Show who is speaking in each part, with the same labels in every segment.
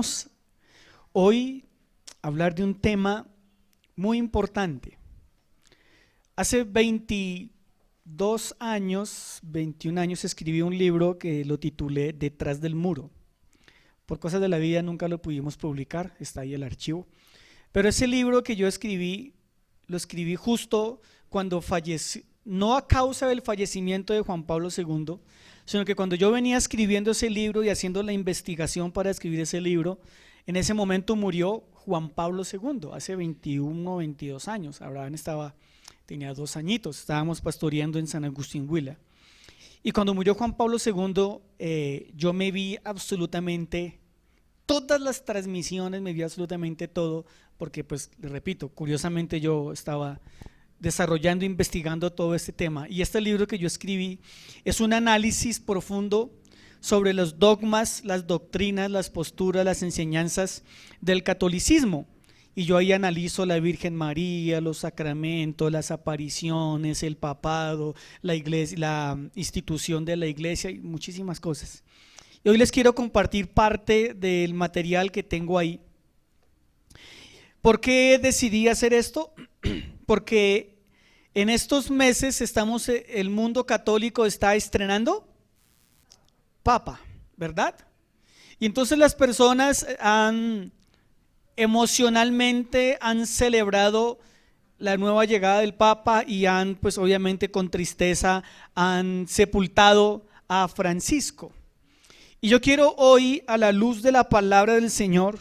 Speaker 1: Vamos hoy a hablar de un tema muy importante. Hace 22 años, 21 años escribí un libro que lo titulé Detrás del muro. Por cosas de la vida nunca lo pudimos publicar, está ahí el archivo. Pero ese libro que yo escribí, lo escribí justo cuando falleció, no a causa del fallecimiento de Juan Pablo II, sino que cuando yo venía escribiendo ese libro y haciendo la investigación para escribir ese libro, en ese momento murió Juan Pablo II, hace 21 o 22 años. Abraham tenía 2 añitos, estábamos pastoreando en San Agustín Huila. Y cuando murió Juan Pablo II, yo me vi absolutamente todas las transmisiones, me vi absolutamente todo, porque pues, les repito, curiosamente yo estaba desarrollando, investigando todo este tema. Y este libro que yo escribí es un análisis profundo sobre los dogmas, las doctrinas, las posturas, las enseñanzas del catolicismo. Y yo ahí analizo la Virgen María, los sacramentos, las apariciones, el papado, la iglesia, la institución de la iglesia y muchísimas cosas. Y hoy les quiero compartir parte del material que tengo ahí. ¿Por qué decidí hacer esto? Porque en estos meses el mundo católico está estrenando Papa, ¿verdad? Y entonces las personas emocionalmente han celebrado la nueva llegada del Papa y pues obviamente con tristeza han sepultado a Francisco. Y yo quiero hoy, a la luz de la palabra del Señor,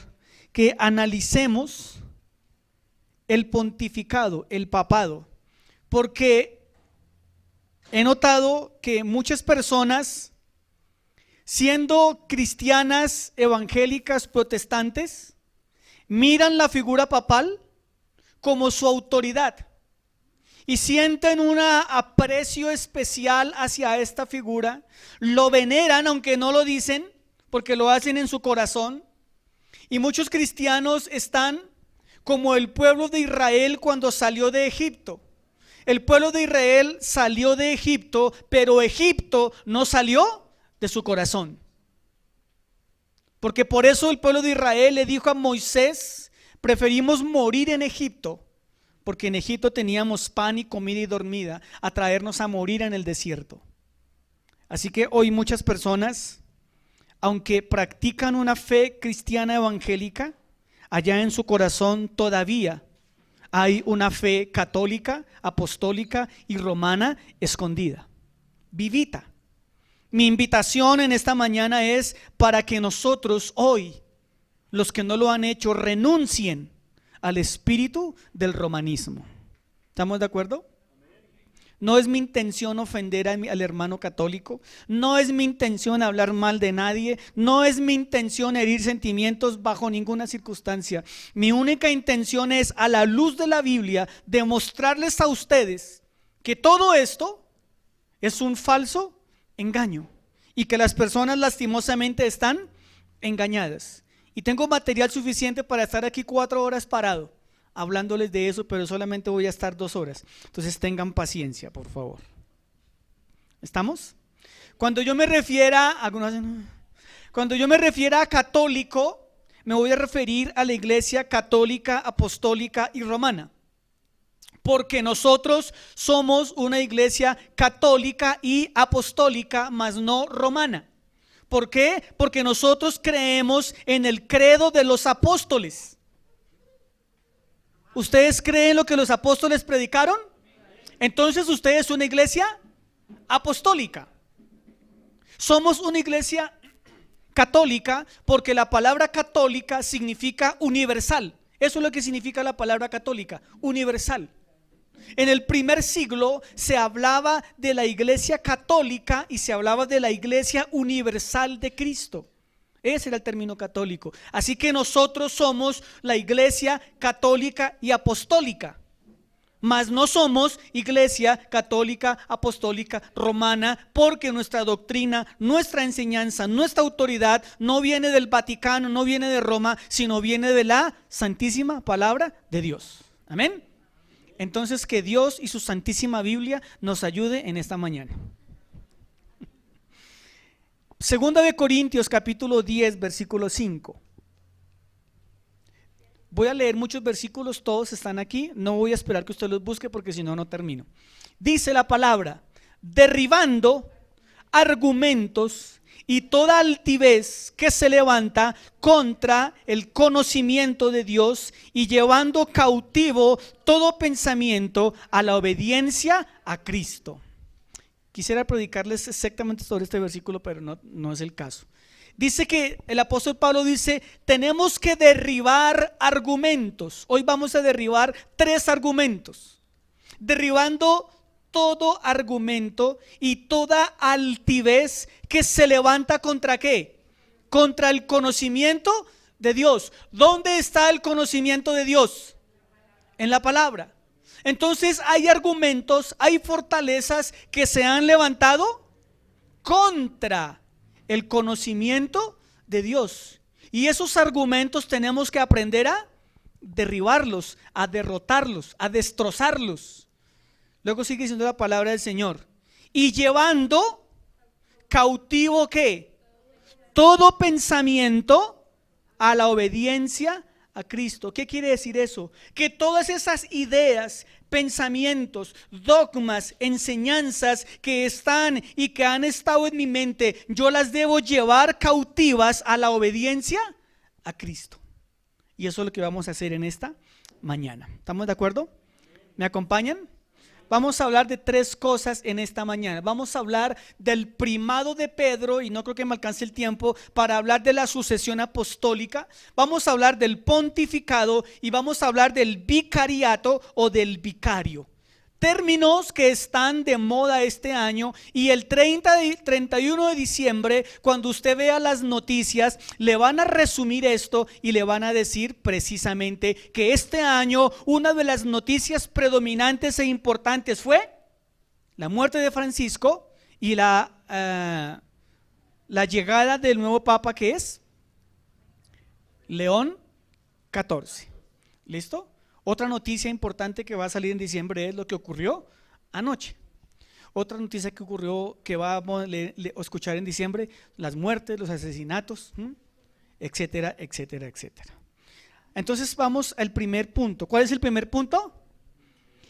Speaker 1: que analicemos el pontificado, el papado, porque he notado que muchas personas, siendo cristianas, evangélicas, protestantes, miran la figura papal como su autoridad y sienten un aprecio especial hacia esta figura, lo veneran aunque no lo dicen, porque lo hacen en su corazón. Y muchos cristianos están como el pueblo de Israel cuando salió de Egipto. El pueblo de Israel salió de Egipto, pero Egipto no salió de su corazón. Porque por eso el pueblo de Israel le dijo a Moisés: preferimos morir en Egipto, porque en Egipto teníamos pan y comida y dormida, a traernos a morir en el desierto. Así que hoy muchas personas, aunque practican una fe cristiana evangélica, allá en su corazón todavía hay una fe católica, apostólica y romana escondida, vivita. Mi invitación en esta mañana es para que nosotros hoy, los que no lo han hecho, renuncien al espíritu del romanismo. ¿Estamos de acuerdo? No es mi intención ofender al hermano católico, no es mi intención hablar mal de nadie, no es mi intención herir sentimientos bajo ninguna circunstancia. Mi única intención es, a la luz de la Biblia, demostrarles a ustedes que todo esto es un falso engaño y que las personas lastimosamente están engañadas. Y tengo material suficiente para estar aquí 4 horas parado hablándoles de eso, pero solamente voy a estar 2 horas. Entonces tengan paciencia, por favor. ¿Estamos? Cuando yo me refiera a católico, me voy a referir a la iglesia católica, apostólica y romana. Porque nosotros somos una iglesia católica y apostólica, mas no romana. ¿Por qué? Porque nosotros creemos en el credo de los apóstoles. ¿Ustedes creen lo que los apóstoles predicaron? Entonces ustedes son una iglesia apostólica. Somos una iglesia católica porque la palabra católica significa universal. Eso es lo que significa la palabra católica, universal. En el primer siglo se hablaba de la iglesia católica y se hablaba de la iglesia universal de Cristo. Ese era el término católico. Así que nosotros somos la iglesia católica y apostólica, mas no somos iglesia católica, apostólica, romana, porque nuestra doctrina, nuestra enseñanza, nuestra autoridad no viene del Vaticano, no viene de Roma, sino viene de la santísima palabra de Dios. Amén. Entonces, que Dios y su santísima Biblia nos ayude en esta mañana. Segunda de Corintios capítulo 10 versículo 5. Voy a leer muchos versículos, todos están aquí, no voy a esperar que usted los busque porque si no, no termino. Dice la palabra: derribando argumentos y toda altivez que se levanta contra el conocimiento de Dios, y llevando cautivo todo pensamiento a la obediencia a Cristo. Quisiera predicarles exactamente sobre este versículo, pero no es el caso. Dice que el apóstol Pablo dice: tenemos que derribar argumentos. Hoy vamos a derribar 3 argumentos. Derribando todo argumento y toda altivez que se levanta ¿contra qué? Contra el conocimiento de Dios. ¿Dónde está el conocimiento de Dios? En la palabra. Entonces hay argumentos, hay fortalezas que se han levantado contra el conocimiento de Dios. Y esos argumentos tenemos que aprender a derribarlos, a derrotarlos, a destrozarlos. Luego sigue diciendo la palabra del Señor: y llevando cautivo ¿qué? Todo pensamiento a la obediencia a Cristo. ¿Qué quiere decir eso? Que todas esas ideas, pensamientos, dogmas, enseñanzas que están y que han estado en mi mente, yo las debo llevar cautivas a la obediencia a Cristo. Y eso es lo que vamos a hacer en esta mañana. ¿Estamos de acuerdo? ¿Me acompañan? Vamos a hablar de 3 cosas en esta mañana. Vamos a hablar del primado de Pedro, y no creo que me alcance el tiempo para hablar de la sucesión apostólica. Vamos a hablar del pontificado y vamos a hablar del vicariato o del vicario. Términos que están de moda este año, y el 31 de diciembre, cuando usted vea las noticias, le van a resumir esto y le van a decir precisamente que este año una de las noticias predominantes e importantes fue la muerte de Francisco y la llegada del nuevo papa, que es León XIV. ¿Listo? Otra noticia importante que va a salir en diciembre es lo que ocurrió anoche. Otra noticia que ocurrió, que vamos a escuchar en diciembre: las muertes, los asesinatos, etcétera, etcétera, etcétera. Entonces vamos al primer punto. ¿Cuál es el primer punto?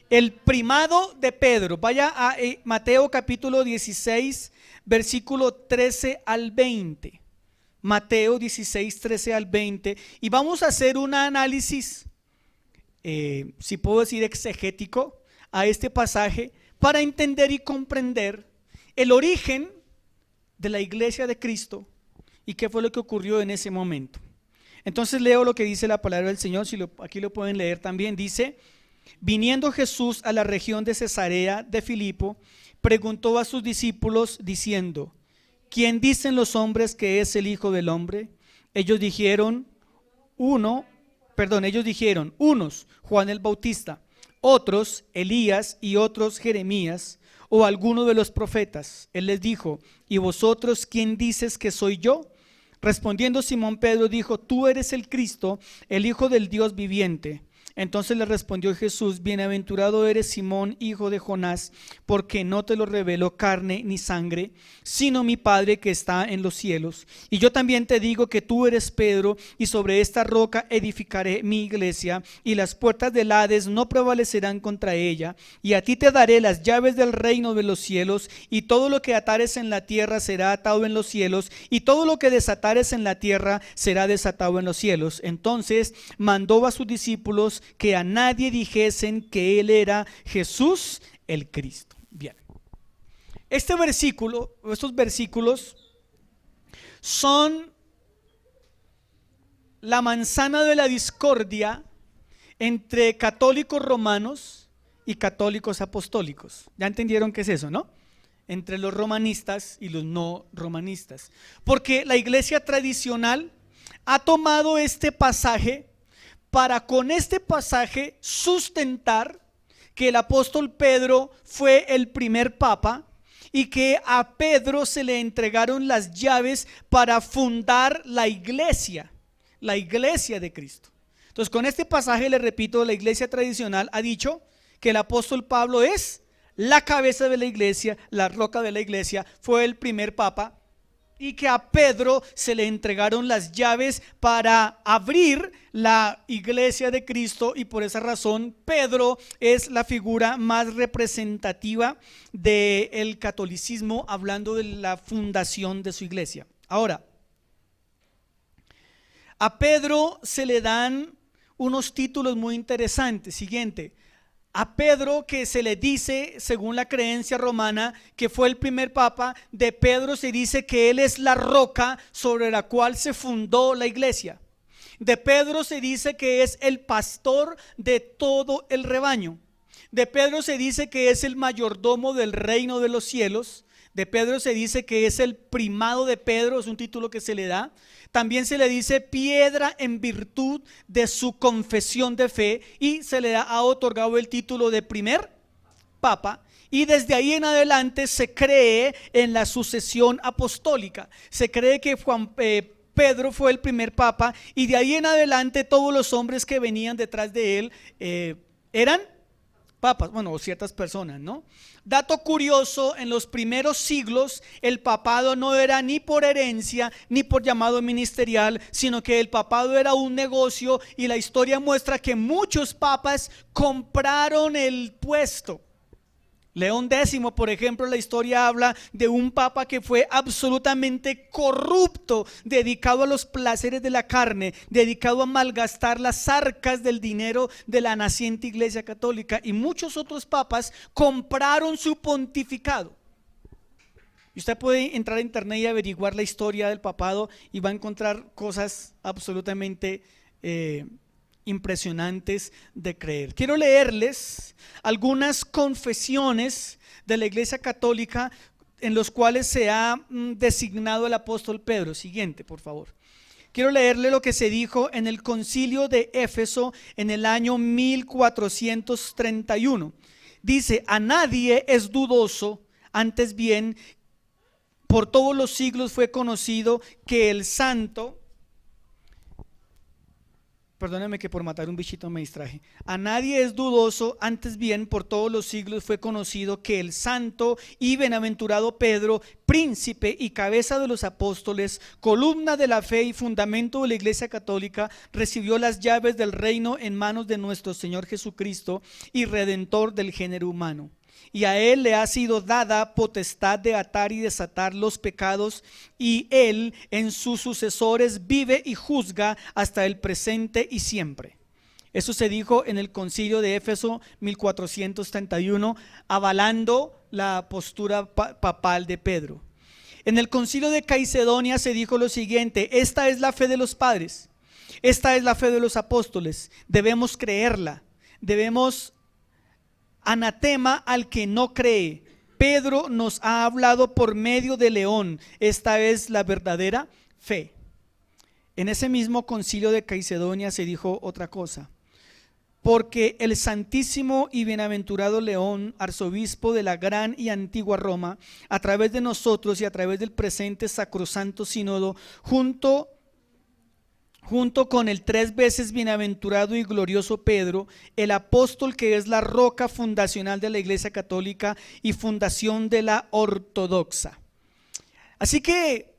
Speaker 1: El primado de Pedro. Vaya a Mateo capítulo 16, versículo 13 al 20. Mateo 16, 13 al 20. Y vamos a hacer un análisis, si puedo decir exegético, a este pasaje para entender y comprender el origen de la iglesia de Cristo y qué fue lo que ocurrió en ese momento. Entonces leo lo que dice la palabra del Señor, aquí lo pueden leer también. Dice: viniendo Jesús a la región de Cesarea de Filipo, preguntó a sus discípulos diciendo: ¿quién dicen los hombres que es el Hijo del Hombre? Ellos dijeron, unos Juan el Bautista, otros Elías, y otros Jeremías o alguno de los profetas. Él les dijo: ¿y vosotros quién dices que soy yo? Respondiendo Simón Pedro dijo: tú eres el Cristo, el Hijo del Dios viviente. Entonces le respondió Jesús: bienaventurado eres Simón, hijo de Jonás, porque no te lo reveló carne ni sangre, sino mi Padre que está en los cielos. Y yo también te digo que tú eres Pedro, y sobre esta roca edificaré mi iglesia, y las puertas del Hades no prevalecerán contra ella. Y a ti te daré las llaves del reino de los cielos, y todo lo que atares en la tierra será atado en los cielos, y todo lo que desatares en la tierra será desatado en los cielos. Entonces mandó a sus discípulos que a nadie dijesen que él era Jesús el Cristo. Bien, estos versículos son la manzana de la discordia entre católicos romanos y católicos apostólicos. Ya entendieron qué es eso, ¿no? Entre los romanistas y los no romanistas, porque la iglesia tradicional ha tomado este pasaje para con este pasaje sustentar que el apóstol Pedro fue el primer papa y que a Pedro se le entregaron las llaves para fundar la iglesia de Cristo. Entonces, con este pasaje, le repito, la iglesia tradicional ha dicho que el apóstol Pablo es la cabeza de la iglesia, la roca de la iglesia, fue el primer papa y que a Pedro se le entregaron las llaves para abrir la iglesia de Cristo, y por esa razón Pedro es la figura más representativa del catolicismo, hablando de la fundación de su iglesia. Ahora, a Pedro se le dan unos títulos muy interesantes. Siguiente. A Pedro, que se le dice, según la creencia romana, que fue el primer papa, de Pedro se dice que él es la roca sobre la cual se fundó la iglesia. De Pedro se dice que es el pastor de todo el rebaño. De Pedro se dice que es el mayordomo del reino de los cielos. De Pedro se dice que es el primado de Pedro, es un título que se le da. También se le dice piedra en virtud de su confesión de fe, y se le ha otorgado el título de primer papa. Y desde ahí en adelante se cree en la sucesión apostólica. Se cree que Pedro fue el primer papa, y de ahí en adelante todos los hombres que venían detrás de él eran papas, bueno, o ciertas personas, ¿no? Dato curioso, en los primeros siglos el papado no era ni por herencia ni por llamado ministerial, sino que el papado era un negocio, y la historia muestra que muchos papas compraron el puesto. León X, por ejemplo, la historia habla de un papa que fue absolutamente corrupto, dedicado a los placeres de la carne, dedicado a malgastar las arcas del dinero de la naciente iglesia católica, y muchos otros papas compraron su pontificado. Y usted puede entrar a internet y averiguar la historia del papado, y va a encontrar cosas absolutamente impresionantes de creer. Quiero leerles algunas confesiones de la iglesia católica en los cuales se ha designado el apóstol Pedro. Siguiente, por favor. Quiero leerle lo que se dijo en el concilio de Éfeso en el año 1431. Dice: a nadie es dudoso, antes bien por todos los siglos fue conocido que el santo, perdóname que por matar un bichito me distraje. A nadie es dudoso, antes bien por todos los siglos fue conocido que el santo y bienaventurado Pedro, príncipe y cabeza de los apóstoles, columna de la fe y fundamento de la iglesia católica, recibió las llaves del reino en manos de nuestro Señor Jesucristo y redentor del género humano. Y a él le ha sido dada potestad de atar y desatar los pecados, y él en sus sucesores vive y juzga hasta el presente y siempre. Eso se dijo en el concilio de Éfeso 1431, avalando la postura papal de Pedro. En el concilio de Calcedonia se dijo lo siguiente: esta es la fe de los padres, esta es la fe de los apóstoles, debemos creerla, debemos anatema al que no cree. Pedro nos ha hablado por medio de León, esta es la verdadera fe. En ese mismo concilio de Calcedonia se dijo otra cosa: porque el santísimo y bienaventurado León, arzobispo de la gran y antigua Roma, a través de nosotros y a través del presente sacrosanto sínodo, junto con el 3 veces bienaventurado y glorioso Pedro, el apóstol que es la roca fundacional de la iglesia católica y fundación de la ortodoxa. Así que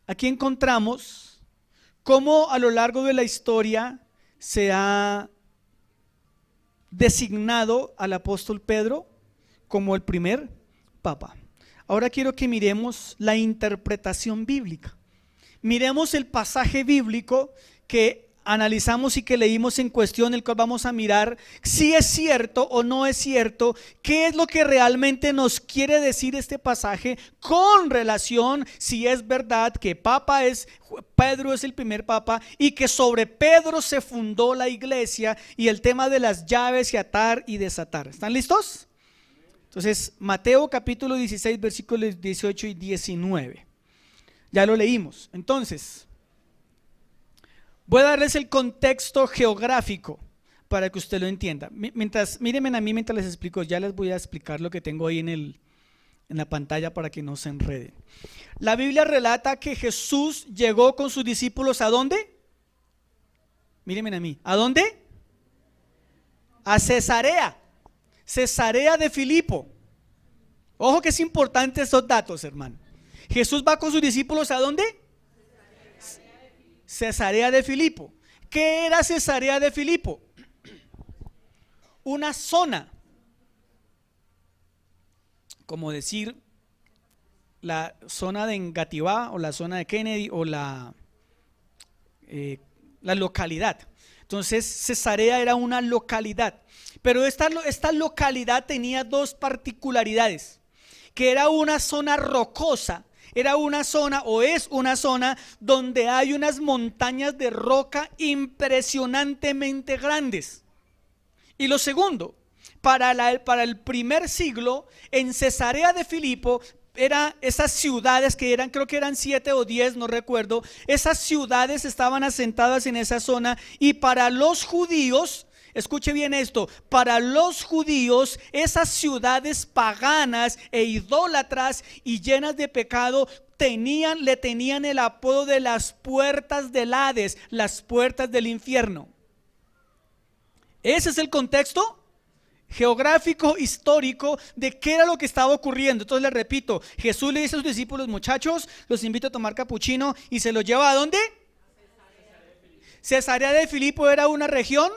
Speaker 1: aquí encontramos cómo a lo largo de la historia se ha designado al apóstol Pedro como el primer papa. Ahora quiero que miremos la interpretación bíblica. Miremos el pasaje bíblico que analizamos y que leímos en cuestión, el cual vamos a mirar si es cierto o no es cierto, qué es lo que realmente nos quiere decir este pasaje con relación si es verdad que Pedro es el primer papa y que sobre Pedro se fundó la iglesia, y el tema de las llaves y atar y desatar. ¿Están listos? Entonces, Mateo capítulo 16 versículos 18 y 19. Ya lo leímos. Entonces, voy a darles el contexto geográfico para que usted lo entienda. Mírenme a mí mientras les explico. Ya les voy a explicar lo que tengo ahí en la pantalla para que no se enreden. La Biblia relata que Jesús llegó con sus discípulos ¿a dónde? Mírenme a mí. ¿A dónde? A Cesarea de Filipo. Ojo que es importante esos datos, hermano. Jesús va con sus discípulos ¿a dónde? Cesarea de Filipo. ¿Qué era Cesarea de Filipo? Una zona, como decir la zona de Engativá o la zona de Kennedy o la localidad. Entonces Cesarea era una localidad, pero esta localidad tenía dos particularidades, que era una zona rocosa. Era una zona o es una zona donde hay unas montañas de roca impresionantemente grandes. Y lo segundo, para el primer siglo, en Cesarea de Filipo, esas ciudades que eran, creo que eran 7 o 10, no recuerdo, esas ciudades estaban asentadas en esa zona, y para los judíos, escuche bien esto, para los judíos esas ciudades paganas e idólatras y llenas de pecado le tenían el apodo de las puertas del Hades, las puertas del infierno. Ese es el contexto geográfico, histórico de qué era lo que estaba ocurriendo. Entonces les repito, Jesús le dice a sus discípulos: muchachos, los invito a tomar capuchino, y se los lleva ¿a dónde? Cesarea de Filipo era una región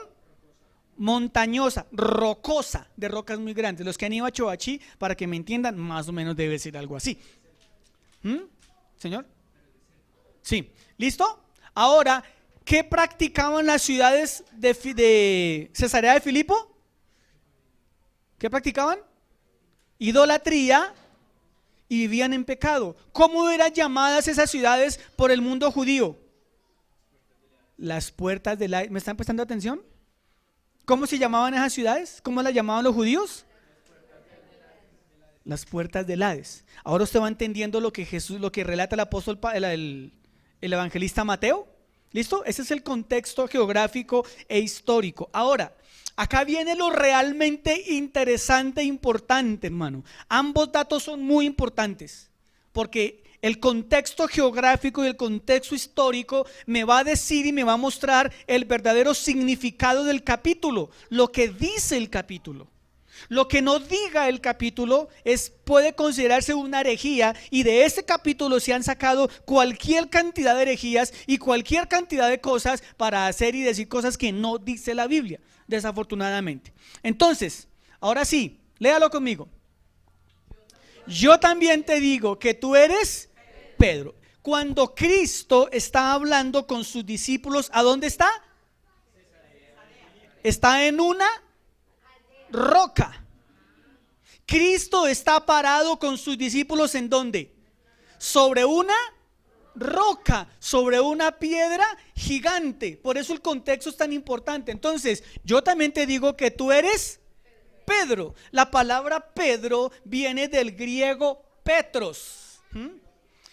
Speaker 1: montañosa, rocosa, de rocas muy grandes. Los que han ido a Choachí, para que me entiendan, más o menos debe ser algo así. ¿Señor? Sí, ¿listo? Ahora, ¿qué practicaban las ciudades de Cesarea de Filipo? ¿Qué practicaban? Idolatría, y vivían en pecado. ¿Cómo eran llamadas esas ciudades por el mundo judío? Las puertas del Hades. ¿Me están prestando atención? ¿Cómo se llamaban esas ciudades? ¿Cómo las llamaban los judíos? Las puertas del Hades. Ahora usted va entendiendo lo que relata el apóstol, el evangelista Mateo. ¿Listo? Ese es el contexto geográfico e histórico. Ahora, acá viene lo realmente interesante e importante, hermano. Ambos datos son muy importantes, porque el contexto geográfico y el contexto histórico me va a decir y me va a mostrar el verdadero significado del capítulo, lo que dice el capítulo. Lo que no diga el capítulo puede considerarse una herejía, y de este capítulo se han sacado cualquier cantidad de herejías y cualquier cantidad de cosas para hacer y decir cosas que no dice la Biblia, desafortunadamente. Entonces, ahora sí, léalo conmigo. Yo también te digo que tú eres Pedro. Cuando Cristo está hablando con sus discípulos, ¿a dónde está? Está en una roca. Cristo está parado con sus discípulos ¿en dónde? Sobre una roca, sobre una piedra gigante. Por eso el contexto es tan importante. Entonces, yo también te digo que tú eres Pedro. La palabra Pedro viene del griego Petros.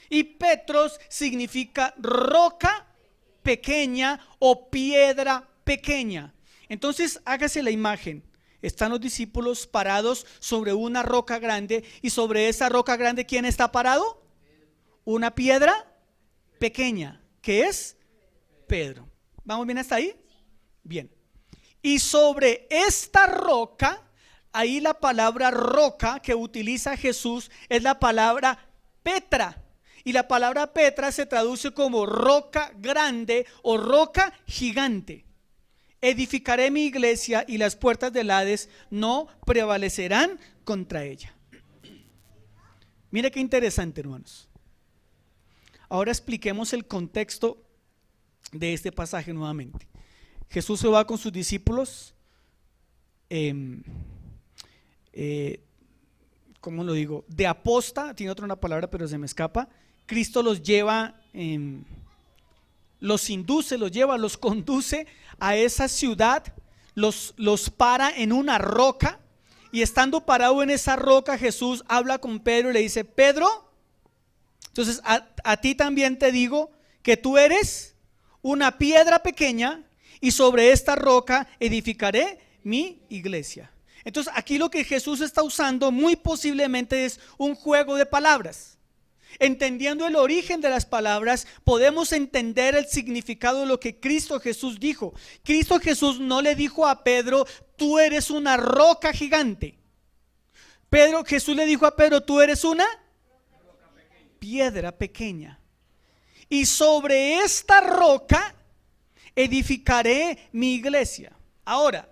Speaker 1: Y Petros significa roca pequeña o piedra pequeña. Entonces, hágase la imagen. Están los discípulos parados sobre una roca grande, y sobre esa roca grande, ¿quién está parado? Una piedra pequeña, que es Pedro. ¿Vamos bien hasta ahí? Bien. Y sobre esta roca, ahí la palabra roca que utiliza Jesús es la palabra Petra. Y la palabra Petra se traduce como roca grande o roca gigante. Edificaré mi iglesia, y las puertas del Hades no prevalecerán contra ella. Mire qué interesante, hermanos. Ahora expliquemos el contexto de este pasaje nuevamente. Jesús se va con sus discípulos, ¿cómo lo digo? De aposta, tiene otra una palabra pero se me escapa. Cristo los lleva, los induce, los conduce a esa ciudad, los para en una roca, y estando parado en esa roca, Jesús habla con Pedro y le dice: Pedro, entonces a ti también te digo que tú eres una piedra pequeña, y sobre esta roca edificaré mi iglesia. Entonces aquí lo que Jesús está usando muy posiblemente es un juego de palabras. Entendiendo el origen de las palabras, podemos entender el significado de lo que Cristo Jesús dijo. Cristo Jesús no le dijo a Pedro: tú eres una roca gigante. Jesús le dijo a Pedro: tú eres una piedra pequeña, y sobre esta roca edificaré mi iglesia. Ahora,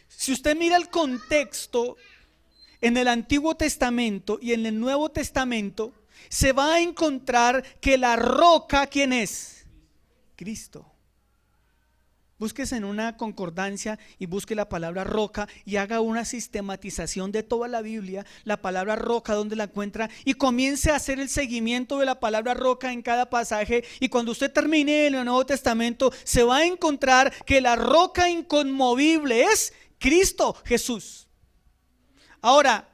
Speaker 1: si usted mira el contexto en el Antiguo Testamento y en el Nuevo Testamento, se va a encontrar que la roca, ¿quién es? Cristo. Búsquese en una concordancia y busque la palabra roca y haga una sistematización de toda la Biblia, la palabra roca, donde la encuentra, y comience a hacer el seguimiento de la palabra roca en cada pasaje. Y cuando usted termine en el Nuevo Testamento, se va a encontrar que la roca inconmovible es Cristo Jesús. Ahora,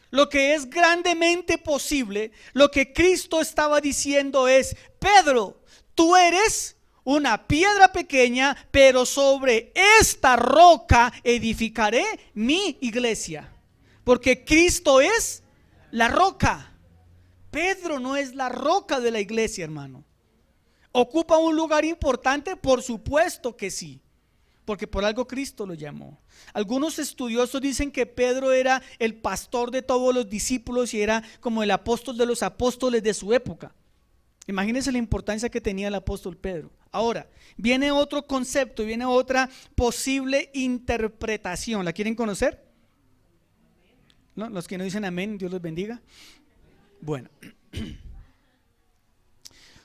Speaker 1: lo que es grandemente posible, lo que Cristo estaba diciendo es: Pedro, tú eres una piedra pequeña, pero sobre esta roca edificaré mi iglesia. Porque Cristo es la roca. Pedro no es la roca de la iglesia, hermano. ¿Ocupa un lugar importante? Por supuesto que sí, porque por algo Cristo lo llamó. Algunos estudiosos dicen que Pedro era el pastor de todos los discípulos y era como el apóstol de los apóstoles de su época. Imagínense la importancia que tenía el apóstol Pedro. Ahora, viene otro concepto, viene otra posible interpretación. ¿La quieren conocer? ¿No? Los que no dicen amén, Dios los bendiga. Bueno,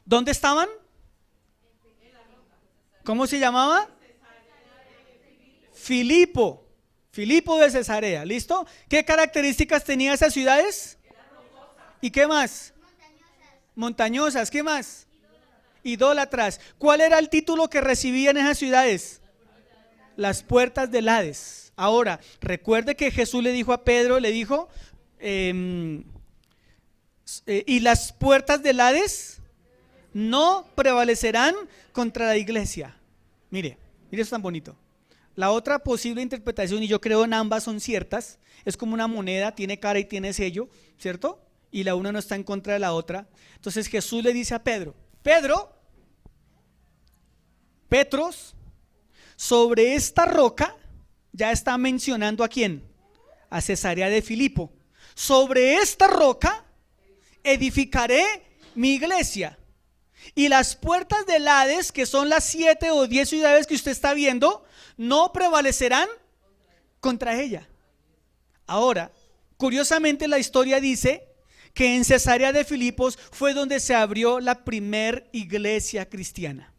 Speaker 1: ¿dónde estaban? ¿Cómo se llamaba? Filipo de Cesarea, ¿listo? ¿Qué características tenía esas ciudades? ¿Y qué más? Montañosas, ¿qué más? Idólatras. ¿Cuál era el título que recibían esas ciudades? Las puertas del Hades. Ahora, recuerde que Jesús le dijo a Pedro, le dijo, y las puertas del Hades no prevalecerán contra la iglesia. Mire eso tan bonito. La otra posible interpretación, y yo creo en ambas son ciertas, es como una moneda, tiene cara y tiene sello, ¿cierto? Y la una no está en contra de la otra. Entonces Jesús le dice a Pedro: Petros, sobre esta roca, ya está mencionando ¿a quién? A Cesarea de Filipo. Sobre esta roca edificaré mi iglesia, y las puertas del Hades, que son las 7 o 10 ciudades que usted está viendo, no prevalecerán contra ella. Ahora, curiosamente la historia dice que en Cesarea de Filipos fue donde se abrió la primer iglesia cristiana,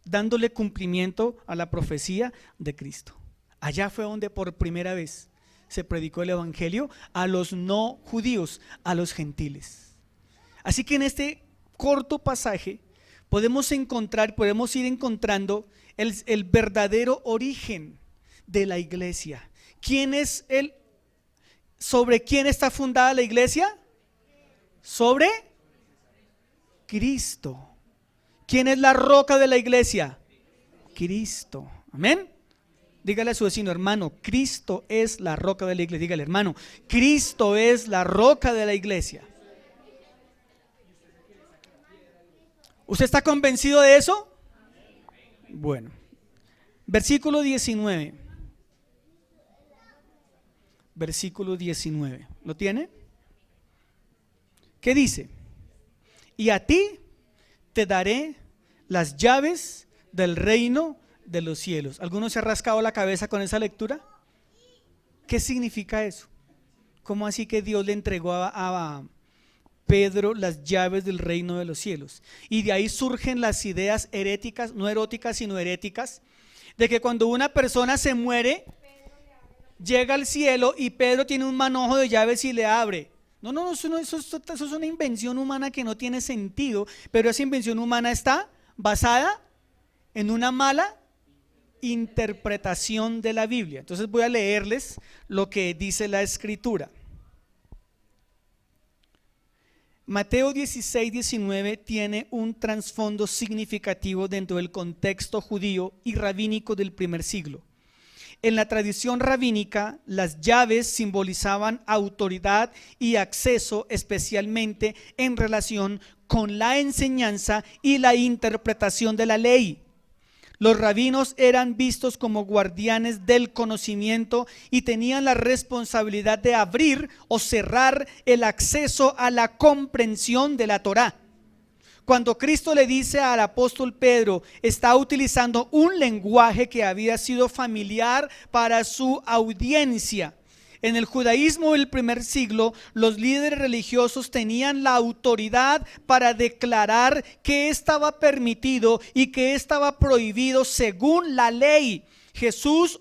Speaker 1: dándole cumplimiento a la profecía de Cristo. Allá fue donde por primera vez se predicó el evangelio a los no judíos, a los gentiles. Así que en este corto pasaje podemos ir encontrando el verdadero origen de la iglesia. ¿Quién es él? ¿Sobre quién está fundada la iglesia? Sobre Cristo. ¿Quién es la roca de la iglesia? Cristo. Amén. Dígale a su vecino: hermano, Cristo es la roca de la iglesia. Dígale: hermano, Cristo es la roca de la iglesia. ¿Usted está convencido de eso? Bueno, versículo 19. Versículo 19. ¿Lo tiene? ¿Qué dice? Y a ti te daré las llaves del reino de los cielos. ¿Alguno se ha rascado la cabeza con esa lectura? ¿Qué significa eso? ¿Cómo así que Dios le entregó a Pedro las llaves del reino de los cielos? Y de ahí surgen las ideas heréticas, no eróticas sino heréticas, de que cuando una persona se muere, llega al cielo y Pedro tiene un manojo de llaves y le abre. No, eso es una invención humana que no tiene sentido, pero esa invención humana está basada en una mala interpretación de la Biblia. Entonces voy a leerles lo que dice la escritura. Mateo 16, 19 tiene un trasfondo significativo dentro del contexto judío y rabínico del primer siglo. En la tradición rabínica, las llaves simbolizaban autoridad y acceso, especialmente en relación con la enseñanza y la interpretación de la ley. Los rabinos eran vistos como guardianes del conocimiento y tenían la responsabilidad de abrir o cerrar el acceso a la comprensión de la Torá. Cuando Cristo le dice al apóstol Pedro, está utilizando un lenguaje que había sido familiar para su audiencia. En el judaísmo del primer siglo, los líderes religiosos tenían la autoridad para declarar qué estaba permitido y qué estaba prohibido según la ley. Jesús,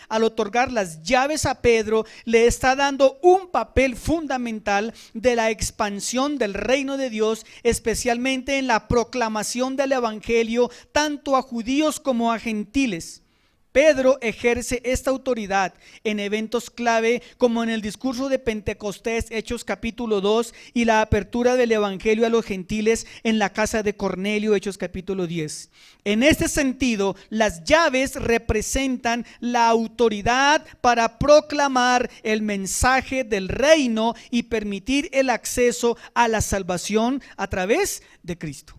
Speaker 1: al otorgar las llaves a Pedro, le está dando un papel fundamental de la expansión del reino de Dios, especialmente en la proclamación del evangelio tanto a judíos como a gentiles. Pedro ejerce esta autoridad en eventos clave como en el discurso de Pentecostés, Hechos capítulo 2, y la apertura del evangelio a los gentiles en la casa de Cornelio, Hechos capítulo 10. En este sentido, las llaves representan la autoridad para proclamar el mensaje del reino y permitir el acceso a la salvación a través de Cristo.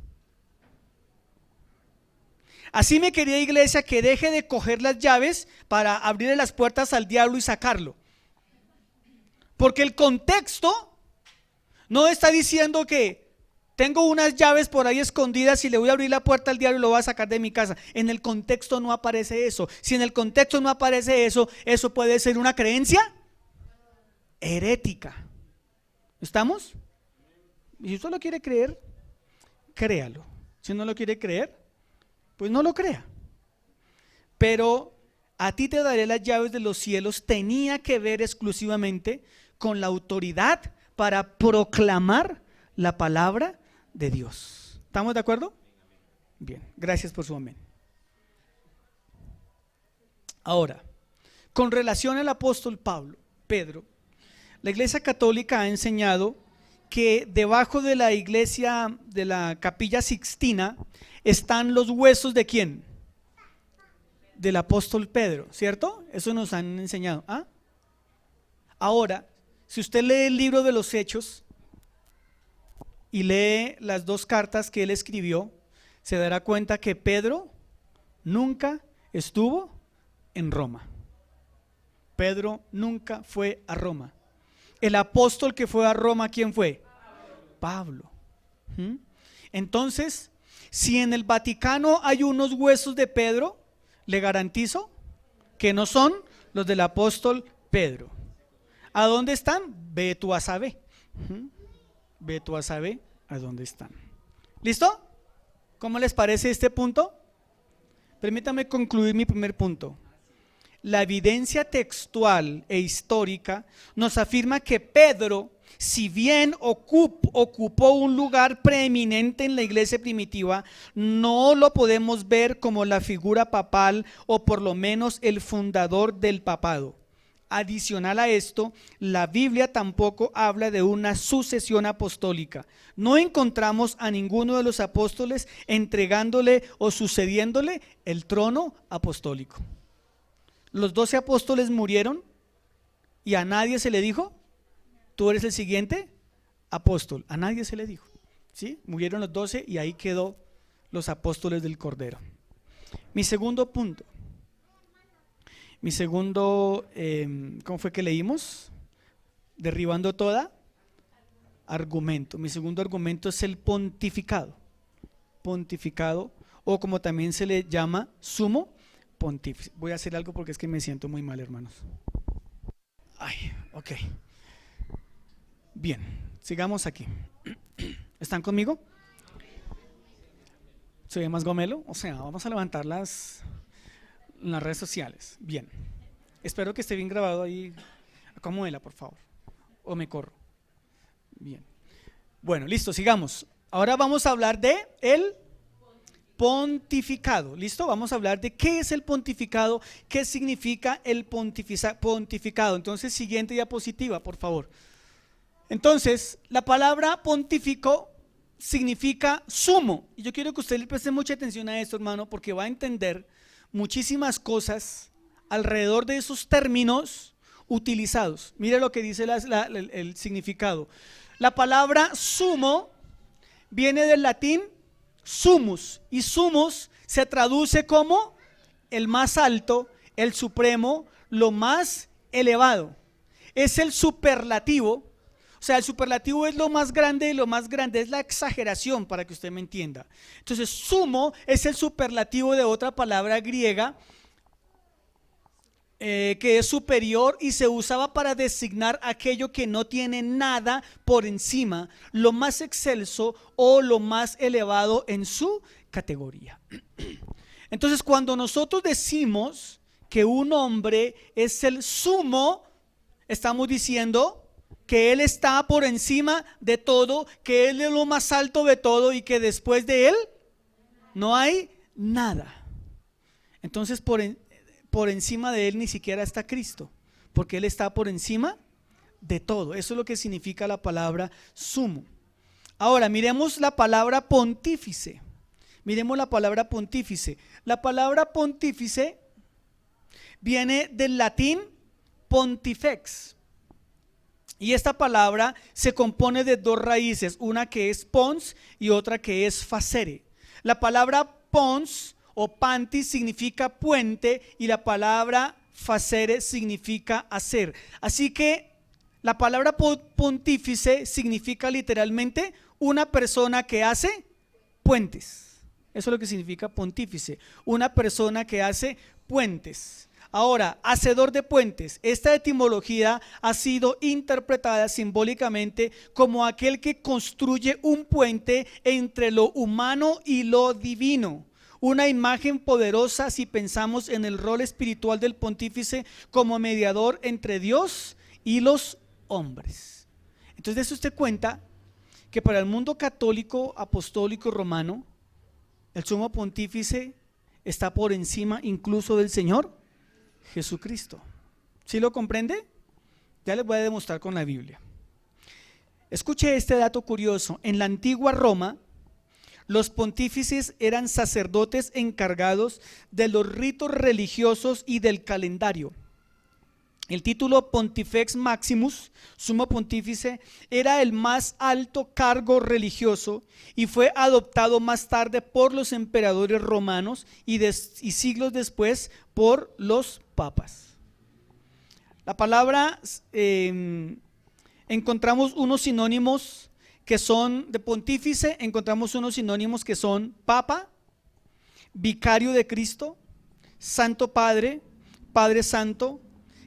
Speaker 1: Así me querida iglesia, que deje de coger las llaves para abrirle las puertas al diablo y sacarlo. Porque el contexto no está diciendo que tengo unas llaves por ahí escondidas y le voy a abrir la puerta al diablo y lo voy a sacar de mi casa. En el contexto no aparece eso. Si en el contexto no aparece eso, eso puede ser una creencia herética. ¿Estamos? Y si usted lo quiere creer, créalo. Si no lo quiere creer, pues no lo crea. Pero a ti te daré las llaves de los cielos tenía que ver exclusivamente con la autoridad para proclamar la palabra de Dios. ¿Estamos de acuerdo? Bien, gracias por su amén. Ahora, con relación al apóstol Pedro, la Iglesia Católica ha enseñado que debajo de la iglesia, de la Capilla Sixtina, están los huesos ¿de quién? Del apóstol Pedro, ¿cierto? Eso nos han enseñado. ¿Ah? Ahora, si usted lee el libro de los Hechos y lee las dos cartas que él escribió, se dará cuenta que Pedro nunca estuvo en Roma. Pedro nunca fue a Roma. El apóstol que fue a Roma, ¿quién fue? Pablo. Entonces, si en el Vaticano hay unos huesos de Pedro, le garantizo que no son los del apóstol Pedro. ¿A dónde están? Ve tú a saber. Ve tú a saber a dónde están. ¿Listo? ¿Cómo les parece este punto? Permítame concluir mi primer punto. La evidencia textual e histórica nos afirma que Pedro, si bien ocupó un lugar preeminente en la iglesia primitiva, no lo podemos ver como la figura papal o por lo menos el fundador del papado. Adicional a esto, la Biblia tampoco habla de una sucesión apostólica. No encontramos a ninguno de los apóstoles entregándole o sucediéndole el trono apostólico. Los 12 apóstoles murieron y a nadie se le dijo: tú eres el siguiente apóstol. A nadie se le dijo, ¿sí? Murieron los 12 y ahí quedó los apóstoles del Cordero. Mi segundo punto. ¿Cómo fue que leímos? Derribando toda argumento. Mi segundo argumento es el pontificado. Pontificado, o como también se le llama, sumo pontífice. Voy a hacer algo porque es que me siento muy mal, hermanos. Ok. Bien, sigamos aquí. ¿Están conmigo? ¿Se ve más gomelo? O sea, vamos a levantar las redes sociales. Bien. Espero que esté bien grabado ahí. Acomódela, por favor. O me corro. Bien. Bueno, listo, sigamos. Ahora vamos a hablar de el pontificado. ¿Listo? Vamos a hablar de qué es el pontificado, qué significa el pontificado. Entonces, siguiente diapositiva, por favor. Entonces, la palabra pontífico significa sumo. Y yo quiero que usted le preste mucha atención a esto, hermano, porque va a entender muchísimas cosas alrededor de esos términos utilizados. Mire lo que dice el significado. La palabra sumo viene del latín Sumus. Y sumus se traduce como el más alto, el supremo, lo más elevado. Es el superlativo. O sea, el superlativo es lo más grande de lo más grande, es la exageración, para que usted me entienda. Entonces, sumo es el superlativo de otra palabra griega que es superior y se usaba para designar aquello que no tiene nada por encima, lo más excelso o lo más elevado en su categoría. Entonces, cuando nosotros decimos que un hombre es el sumo, estamos diciendo que él está por encima de todo, que él es lo más alto de todo y que después de él no hay nada. Entonces, por encima de él ni siquiera está Cristo, porque él está por encima de todo. Eso es lo que significa la palabra sumo. Ahora miremos la palabra pontífice. Miremos la palabra pontífice. La palabra pontífice viene del latín pontifex. Y esta palabra se compone de dos raíces, una que es pons y otra que es facere. La palabra pons o pantis significa puente y la palabra facere significa hacer. Así que la palabra pontífice significa literalmente una persona que hace puentes. Eso es lo que significa pontífice, una persona que hace puentes. Ahora, hacedor de puentes. Esta etimología ha sido interpretada simbólicamente como aquel que construye un puente entre lo humano y lo divino. Una imagen poderosa si pensamos en el rol espiritual del pontífice como mediador entre Dios y los hombres. Entonces, de eso usted cuenta que para el mundo católico, apostólico, romano, el sumo pontífice está por encima incluso del Señor Jesucristo. ¿Sí lo comprende? Ya les voy a demostrar con la Biblia. Escuche este dato curioso. En la antigua Roma, los pontífices eran sacerdotes encargados de los ritos religiosos y del calendario. El título Pontifex Maximus, sumo pontífice, era el más alto cargo religioso y fue adoptado más tarde por los emperadores romanos y siglos después por los papas. La palabra, encontramos unos sinónimos que son de pontífice, encontramos unos sinónimos que son papa, vicario de Cristo, santo padre, padre santo,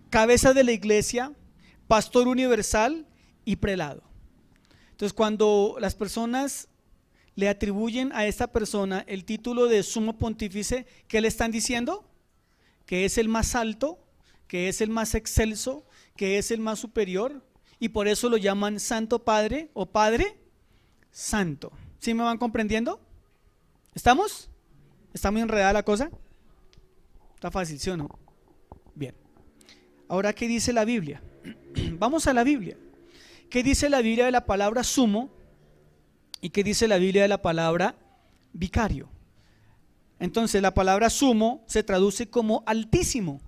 Speaker 1: cabeza de la iglesia, pastor universal y prelado. Entonces, cuando las personas le atribuyen a esta persona el título de sumo pontífice, ¿qué le están diciendo? Que es el más alto, que es el más excelso, que es el más superior, y por eso lo llaman Santo Padre o Padre Santo. ¿Sí me van comprendiendo? ¿Estamos? ¿Está muy enredada la cosa? Está fácil, ¿sí o no? Bien. Ahora, ¿qué dice la Biblia? Vamos a la Biblia. ¿Qué dice la Biblia de la palabra sumo? ¿Y qué dice la Biblia de la palabra vicario? Entonces, la palabra sumo se traduce como altísimo.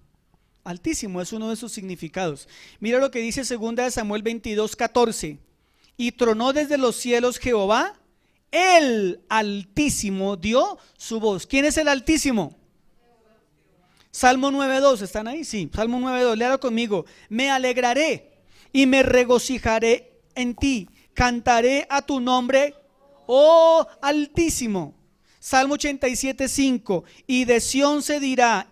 Speaker 1: Altísimo es uno de sus significados. Mira lo que dice 2 Samuel 22:14. Y tronó desde los cielos Jehová, el Altísimo dio su voz. ¿Quién es el Altísimo? Salmo 9:2, ¿están ahí? Sí, Salmo 9:2, léalo conmigo. Me alegraré y me regocijaré en ti, cantaré a tu nombre, oh Altísimo. Salmo 87:5, y de Sión se dirá,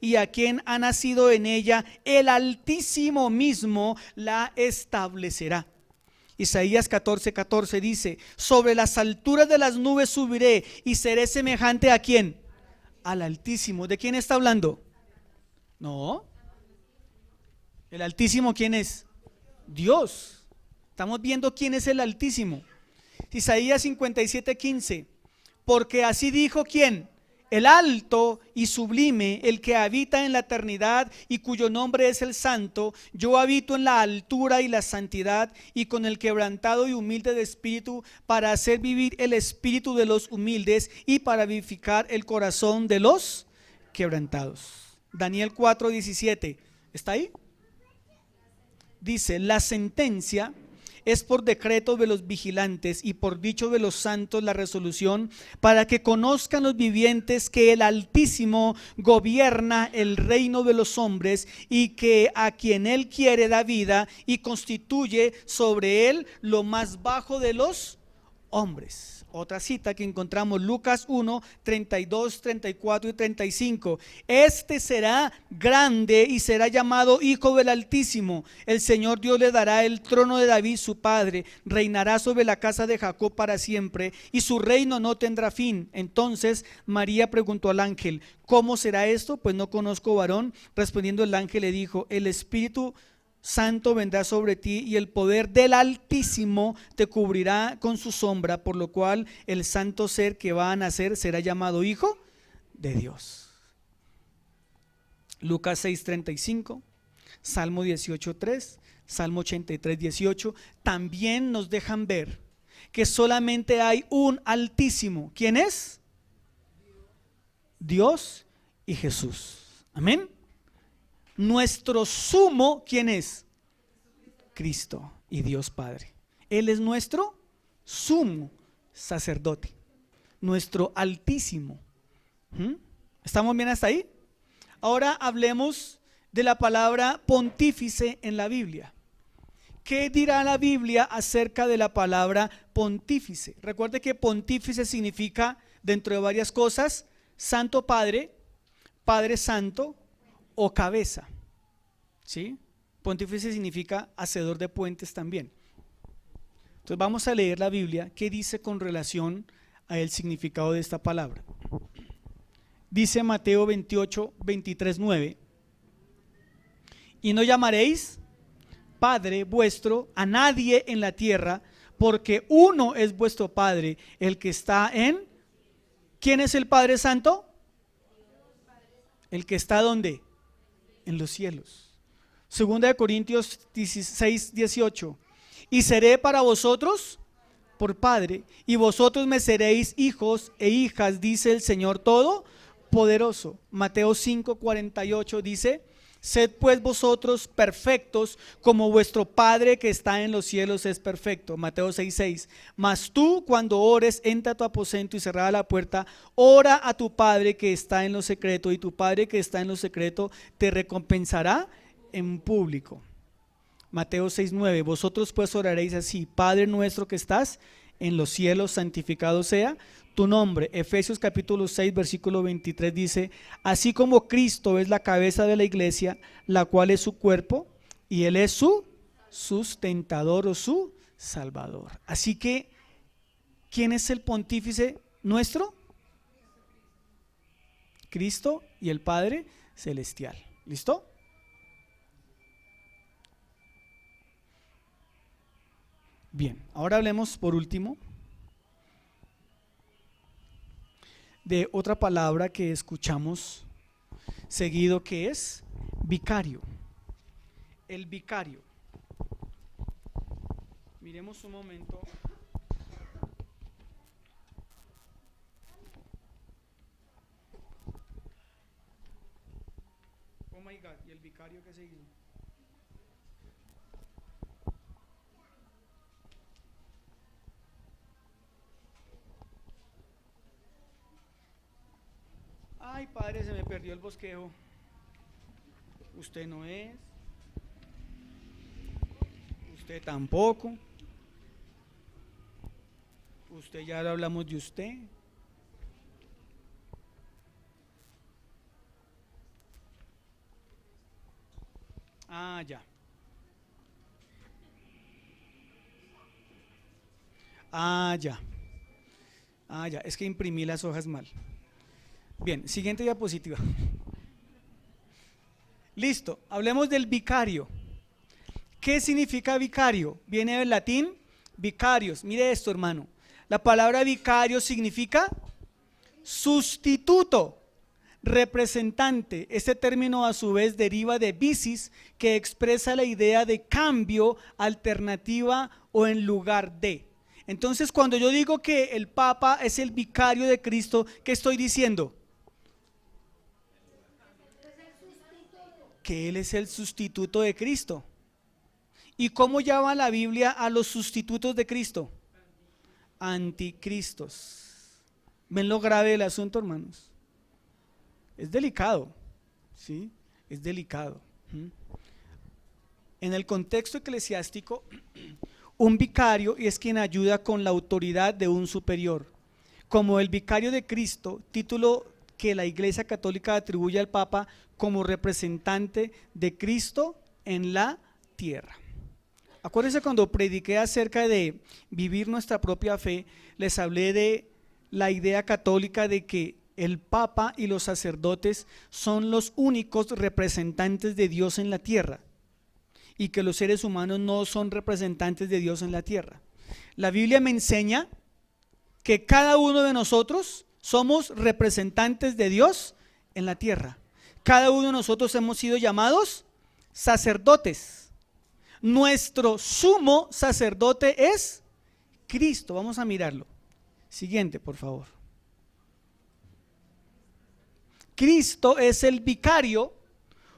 Speaker 1: y a quien ha nacido en ella, el Altísimo mismo la establecerá. Isaías 14:14 dice, sobre las alturas de las nubes subiré y seré semejante a ¿quién? Al Altísimo. ¿De quién está hablando? No. ¿El Altísimo quién es? Dios. Estamos viendo quién es el Altísimo. Isaías 57:15. Porque así dijo ¿quién? El alto y sublime, el que habita en la eternidad y cuyo nombre es el Santo. Yo habito en la altura y la santidad y con el quebrantado y humilde de espíritu, para hacer vivir el espíritu de los humildes y para vivificar el corazón de los quebrantados. Daniel 4:17. ¿Está ahí? Dice, la sentencia es por decreto de los vigilantes y por dicho de los santos la resolución, para que conozcan los vivientes que el Altísimo gobierna el reino de los hombres y que a quien él quiere da vida y constituye sobre él lo más bajo de los hombres. Otra cita que encontramos, Lucas 1, 32, 34 y 35. Este será grande y será llamado Hijo del Altísimo. El Señor Dios le dará el trono de David su padre. Reinará sobre la casa de Jacob para siempre y su reino no tendrá fin. Entonces María preguntó al ángel: ¿cómo será esto? Pues no conozco varón. Respondiendo el ángel le dijo: el Espíritu Santo vendrá sobre ti y el poder del Altísimo te cubrirá con su sombra, por lo cual el santo ser que va a nacer será llamado Hijo de Dios. Lucas 6:35, Salmo 18:3, Salmo 83:18 también nos dejan ver que solamente hay un Altísimo. ¿Quién es? Dios y Jesús. Amén. Nuestro sumo, ¿quién es? Cristo y Dios Padre. Él es nuestro sumo sacerdote, nuestro Altísimo. ¿Estamos bien hasta ahí? Ahora hablemos de la palabra pontífice en la Biblia. ¿Qué dirá la Biblia acerca de la palabra pontífice? Recuerde que pontífice significa, dentro de varias cosas, Santo Padre, Padre Santo o cabeza. ¿Sí? Pontífice significa hacedor de puentes también. Entonces vamos a leer la Biblia. ¿Qué dice con relación al significado de esta palabra? Dice Mateo 28, 23, 9: y no llamaréis Padre vuestro a nadie en la tierra, porque uno es vuestro Padre, el que está en... ¿Quién es el Padre Santo? El que está ¿dónde? En los cielos. Segunda de Corintios 16, 18: y seré para vosotros por Padre, y vosotros me seréis hijos e hijas, dice el Señor Todopoderoso. Mateo 5, 48 dice: sed pues vosotros perfectos, como vuestro Padre que está en los cielos es perfecto. Mateo 6, 6: mas tú, cuando ores, entra a tu aposento y cerrada la puerta, ora a tu Padre que está en lo secreto, y tu Padre que está en lo secreto te recompensará en público. Mateo 6, 9: vosotros pues oraréis así: Padre nuestro que estás en los cielos, santificado sea tu nombre. Efesios capítulo 6, versículo 23 dice: así como Cristo es la cabeza de la iglesia, la cual es su cuerpo, y Él es su sustentador o su salvador. Así que, ¿quién es el pontífice nuestro? Cristo y el Padre celestial. ¿Listo? Bien, ahora hablemos por último de otra palabra que escuchamos seguido, que es vicario. El vicario. Miremos un momento. Oh my God, ¿y el vicario qué se hizo? Ay, padre, se me perdió el bosquejo. Usted no es. Usted tampoco. Usted, ya lo hablamos de usted. Ah, ya. Ah, ya. Ah, ya. Es que imprimí las hojas mal. Bien, siguiente diapositiva. Listo, hablemos del vicario. ¿Qué significa vicario? Viene del latín vicarios. Mire esto, hermano. La palabra vicario significa sustituto, representante. Este término a su vez deriva de vicis, que expresa la idea de cambio, alternativa o en lugar de. Entonces, cuando yo digo que el Papa es el vicario de Cristo, ¿qué estoy diciendo? Que Él es el sustituto de Cristo. ¿Y cómo llama la Biblia a los sustitutos de Cristo? Anticristos. ¿Ven lo grave del asunto, hermanos? Es delicado, ¿sí? Es delicado. En el contexto eclesiástico, un vicario es quien ayuda con la autoridad de un superior. Como el vicario de Cristo, título que la Iglesia Católica atribuye al Papa como representante de Cristo en la tierra. Acuérdense cuando prediqué acerca de vivir nuestra propia fe, les hablé de la idea católica de que el Papa y los sacerdotes son los únicos representantes de Dios en la tierra y que los seres humanos no son representantes de Dios en la tierra. La Biblia me enseña que cada uno de nosotros somos representantes de Dios en la tierra. Cada uno de nosotros hemos sido llamados sacerdotes. Nuestro sumo sacerdote es Cristo. Vamos a mirarlo. Siguiente, por favor. Cristo es el vicario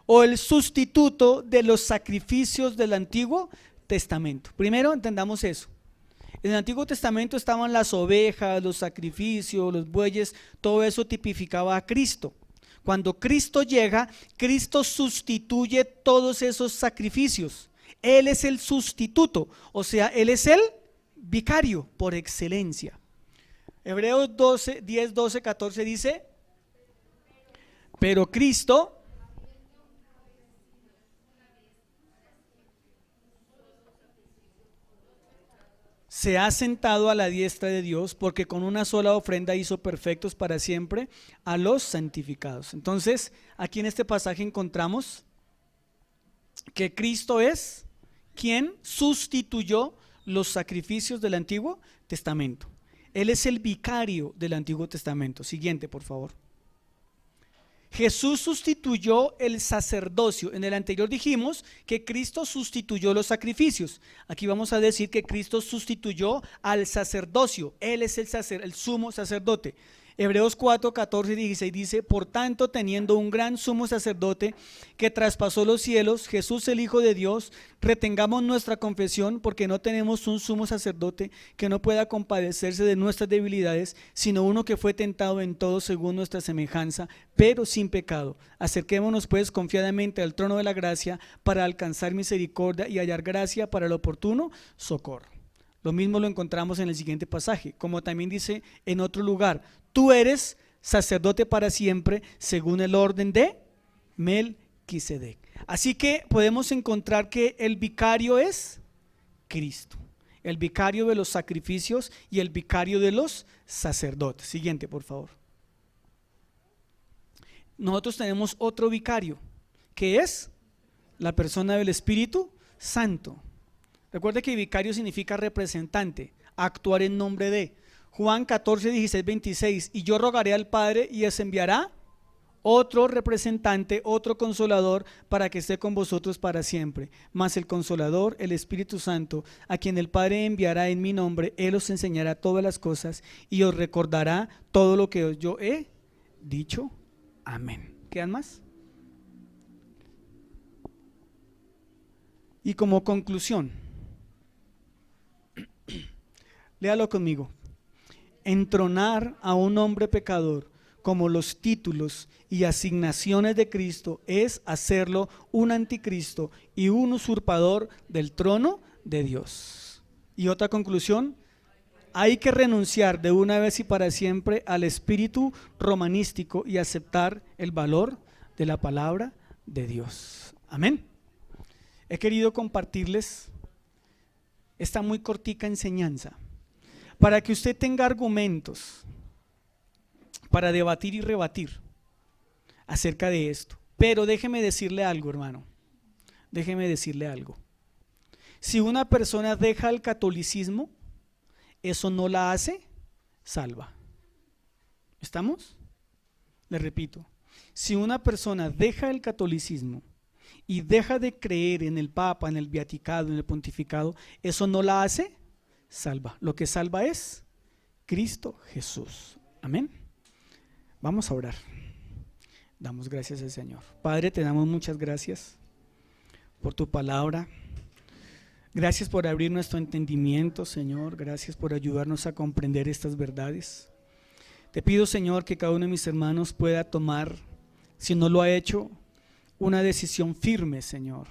Speaker 1: o el sustituto de los sacrificios del Antiguo Testamento. Primero entendamos eso. En el Antiguo Testamento estaban las ovejas, los sacrificios, los bueyes, todo eso tipificaba a Cristo. Cuando Cristo llega, Cristo sustituye todos esos sacrificios. Él es el sustituto, o sea, Él es el vicario por excelencia. Hebreos 10, 12, 14 dice, pero Cristo se ha sentado a la diestra de Dios porque con una sola ofrenda hizo perfectos para siempre a los santificados. Entonces, aquí en este pasaje encontramos que Cristo es quien sustituyó los sacrificios del Antiguo Testamento. Él es el vicario del Antiguo Testamento. Siguiente, por favor. Jesús sustituyó el sacerdocio. En el anterior dijimos que Cristo sustituyó los sacrificios. Aquí vamos a decir que Cristo sustituyó al sacerdocio. Él es el sumo sacerdote. Hebreos 4, 14 y 16 dice, por tanto, teniendo un gran sumo sacerdote que traspasó los cielos, Jesús el Hijo de Dios, retengamos nuestra confesión, porque no tenemos un sumo sacerdote que no pueda compadecerse de nuestras debilidades, sino uno que fue tentado en todo según nuestra semejanza, pero sin pecado. Acerquémonos pues confiadamente al trono de la gracia para alcanzar misericordia y hallar gracia para el oportuno socorro. Lo mismo lo encontramos en el siguiente pasaje, como también dice en otro lugar, tú eres sacerdote para siempre según el orden de Melquisedec. Así que podemos encontrar que el vicario es Cristo, el vicario de los sacrificios y el vicario de los sacerdotes. Siguiente, por favor. Nosotros tenemos otro vicario, que es la persona del Espíritu Santo. Recuerde que vicario significa representante, actuar en nombre de. Juan 14, 16, 26, y yo rogaré al Padre y os enviará otro representante, otro consolador, para que esté con vosotros para siempre. Mas el consolador, el Espíritu Santo, a quien el Padre enviará en mi nombre, Él os enseñará todas las cosas y os recordará todo lo que yo he dicho. Amén. ¿Quedan más? Y como conclusión, léalo conmigo. Entronar a un hombre pecador como los títulos y asignaciones de Cristo es hacerlo un anticristo y un usurpador del trono de Dios. Y otra conclusión, hay que renunciar de una vez y para siempre al espíritu romanístico y aceptar el valor de la palabra de Dios. Amén. He querido compartirles esta muy cortica enseñanza para que usted tenga argumentos para debatir y rebatir acerca de esto. Pero déjeme decirle algo, hermano. Déjeme decirle algo. Si una persona deja el catolicismo, eso no la hace salva. ¿Estamos? Le repito. Si una persona deja el catolicismo y deja de creer en el Papa, en el Viaticado, en el Pontificado, eso no la hace salva. Lo que salva es Cristo Jesús. Amén. Vamos a orar. Damos gracias al Señor. Padre, te damos muchas gracias por tu palabra. Gracias por abrir nuestro entendimiento, Señor. Gracias por ayudarnos a comprender estas verdades. Te pido, Señor, que cada uno de mis hermanos pueda tomar, si no lo ha hecho, una decisión firme, Señor,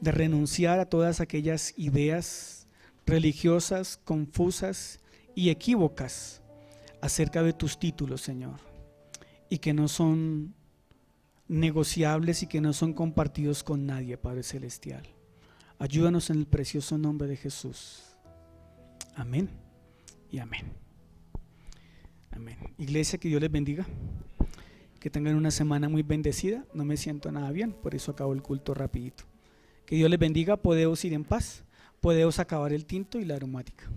Speaker 1: de renunciar a todas aquellas ideas religiosas, confusas y equívocas acerca de tus títulos, Señor, y que no son negociables y que no son compartidos con nadie, Padre Celestial. Ayúdanos en el precioso nombre de Jesús. Amén y amén. Amén. Iglesia, que Dios les bendiga. Que tengan una semana muy bendecida. No me siento nada bien, por eso acabo el culto rapidito. Que Dios les bendiga. Podemos ir en paz. Podemos acabar el tinto y la aromática.